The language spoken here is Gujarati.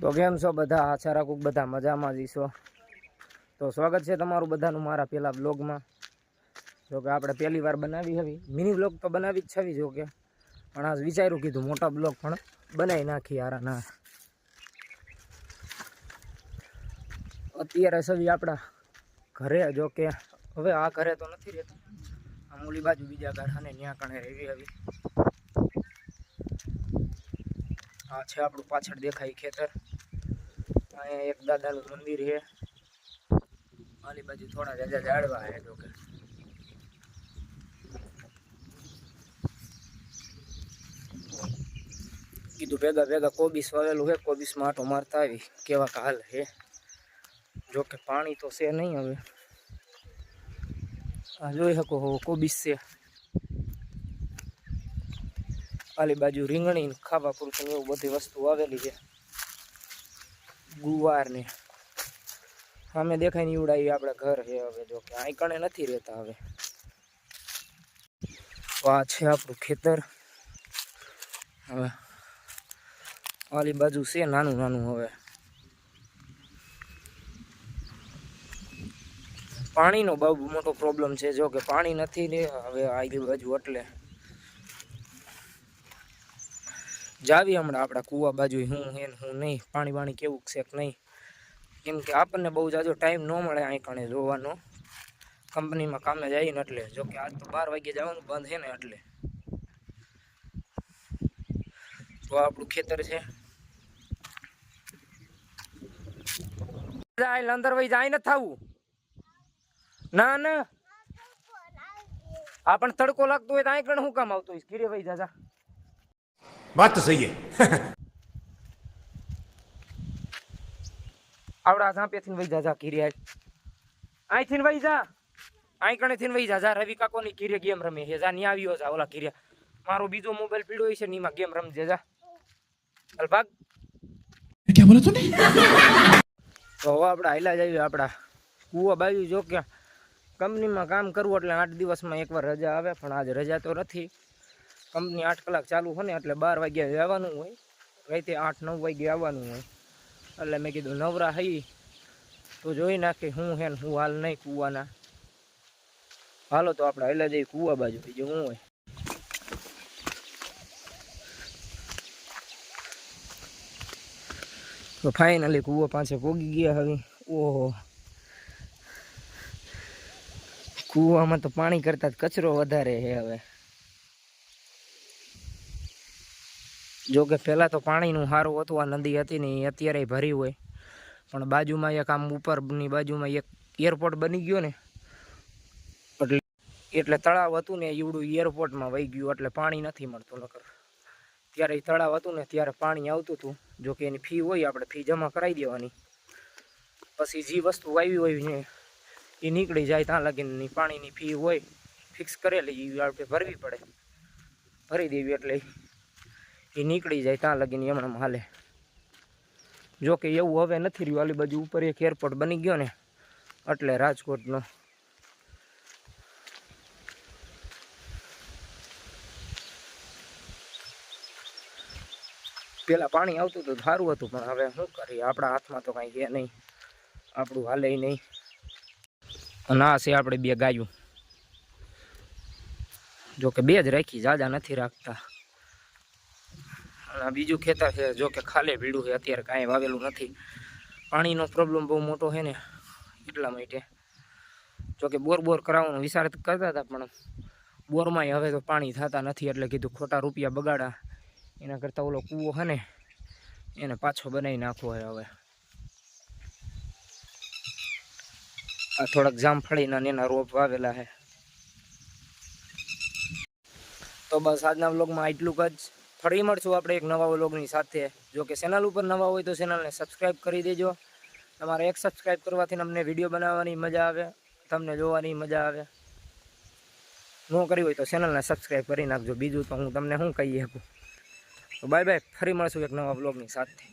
તો કેમ છો બધા? આશા રાખું બધા મજામાં જ છો। તો સ્વાગત છે તમારું બધાનું મારા પહેલા બ્લોગમાં। જો કે આપણે પહેલી વાર બનાવી હવે મિની બ્લોગ તો બનાવી જ છવી જો કે, પણ આજ વિચાર્યું કીધું મોટા બ્લોગ પણ બનાવી નાખી યાર ના। અત્યારે સવી આપણા ઘરે જો કે હવે આ ઘરે તો નથી રહેતા, આ મૂલી બાજુ બીજા ઘર અને ત્યાં કણે રહેવી હવે। આ છે આપણું પાછળ દેખાય ખેતર। અહીંયા એક દાદાનું મંદિર છે, આલી બાજુ થોડા જાજા ઝાડવા છે જો કે। કીધું ભેગા ભેગા કોબીસ વાવેલું છે, કોબીસમાં આટો મારતા આવી કેવા હાલ છે। જો કે પાણી તો છે નહીં હવે, આ જોઈ શકો હો કોબીસ છે। આલી બાજુ રીંગણી ખાવા પૂરતું એવું બધી વસ્તુ વાવેલી છે, ગુવાર ને સામે દેખાય ને ઈવડાવી આપણે ઘર છે હવે। જો કે અહીં કણે નથી રહેતા હવે। આ છે આપણું ખેતર। હવે આલી બાજુ છે નાનું નાનું। હવે પાણીનો બહુ મોટો પ્રોબ્લેમ છે, જો કે પાણી નથી ને હવે આલી બાજુ એટલે જાવી હમણાં આપણા કૂવા બાજુ હું હે ને હું નહીં, પાણી વાણી કેવું છે કે નહીં, કેમ કે આપણને બહુ જાજો ટાઈમ ન મળે અહીં કણે જોવાનો, કંપનીમાં કામે જઈએ ને એટલે। જો કે આજ તો 12 વાગે જવાનું બંધ છે ને એટલે। તો આપણું ખેતર છે, અંદર વહી જાય ન થાવું ના ના। આ પણ તડકો લાગતો હોય તો અહીં કણ શું કામ આવતો હોય? ઘીરે વહી જા। बात तो सही है। આવડા ઝાંપેથી વહી જા ઘીરે, અહીંથી વહી જા, અહીં કણેથી વહી જા। રવિ કાકોની ઘીરે ગેમ રમે છે, જા ની આવ્યો જા ઓલા ઘીરે। મારો બીજો મોબાઈલ પીડ્યો છે ને એમાં ગેમ રમજે જા, હાલ ભાગ। क्या बोला तूने? તો હવે આપણે હાલ્યા જઈએ આપણા કૂવા બાજુ। જો કે કંપનીમાં કામ કરવું એટલે 8 દિવસમાં એકવાર રજા આવે, પણ આજ રજા તો નથી। કંપની 8 કલાક ચાલુ હોય ને એટલે 12 વાગ્યા જવાનું હોય, રાતે 8-9 વાગે આવવાનું હોય। એટલે મેં કીધું નવરા હઈ તો જોઈ નાખી હું હે ને હું હાલ નહીં કૂવાના। હાલો તો આપણે હાલ્યા જઈએ કૂવા બાજુ, બીજું શું હોય। તો ફાઇનલી કૂવો પાસે પોગી ગયા હવે। ઓહો, કૂવામાં તો પાણી કરતા જ કચરો વધારે છે હવે। જો કે પહેલાં તો પાણીનું સારું હતું, આ નદી હતી ને એ અત્યારે ભરી હોય, પણ બાજુમાં એક આમ ઉપરની બાજુમાં એક એરપોર્ટ બની ગયો ને એટલે તળાવ હતું ને એવડું એરપોર્ટમાં વહી ગયું, એટલે પાણી નથી મળતું। નકર ત્યારે એ તળાવ હતું ને ત્યારે પાણી આવતું હતું। જો કે એની ફી હોય, આપણે ફી જમા કરાવી દેવાની, પછી જે વસ્તુ આવી હોય ને એ નીકળી જાય ત્યાં લગીને પાણીની ફી હોય ફિક્સ કરેલી, એ આપણે ભરવી પડે, ભરી દેવી એટલે એ નીકળી જાય ત્યાં લગીને એમણે હાલે। જો કે એવું હવે નથી રહ્યું, આલી બાજુ ઉપર એક એરપોર્ટ બની ગયો ને એટલે રાજકોટનો। પેલા પાણી આવતું હતું સારું હતું, પણ હવે શું કરીએ, આપણા હાથમાં તો કાંઈ છે નહીં, આપણું હાલે નહીં। અને આ છે આપણે 2 ગાયું, જો કે 2 જ રાખી, જાજા નથી રાખતા। અને બીજું ખેતર છે જો કે ખાલે ભીડું છે, અત્યારે કાંઈ વાવેલું નથી। પાણીનો પ્રોબ્લેમ બહુ મોટો છે ને એટલા માટે। જો કે બોર કરાવવાનો વિચાર કરતા હતા, પણ બોરમાંય હવે તો પાણી થતા નથી, એટલે કીધું ખોટા રૂપિયા બગાડા એના કરતાં ઓલો કૂવો છે ને એને પાછો બનાવી નાખવો હોય હવે। આ થોડાક જામફળીના એના રોપ વાવેલા છે। તો બસ આજના વ્લોગમાં એટલું જ। ફરી મળશું આપણે એક નવા વ્લોગની સાથે। જો કે ચેનલ ઉપર નવા હોય તો ચેનલને સબસ્ક્રાઈબ કરી દેજો। તમારે એક સબસ્ક્રાઈબ કરવાથી અમને વિડીયો બનાવવાની મજા આવે, તમને જોવાની મજા આવે। ન કરી હોય તો ચેનલને સબસ્ક્રાઈબ કરી નાખજો, બીજું તો હું તમને શું કહી શકું। તો બાય બાય, ફરી મળશું એક નવા વ્લોગની સાથે।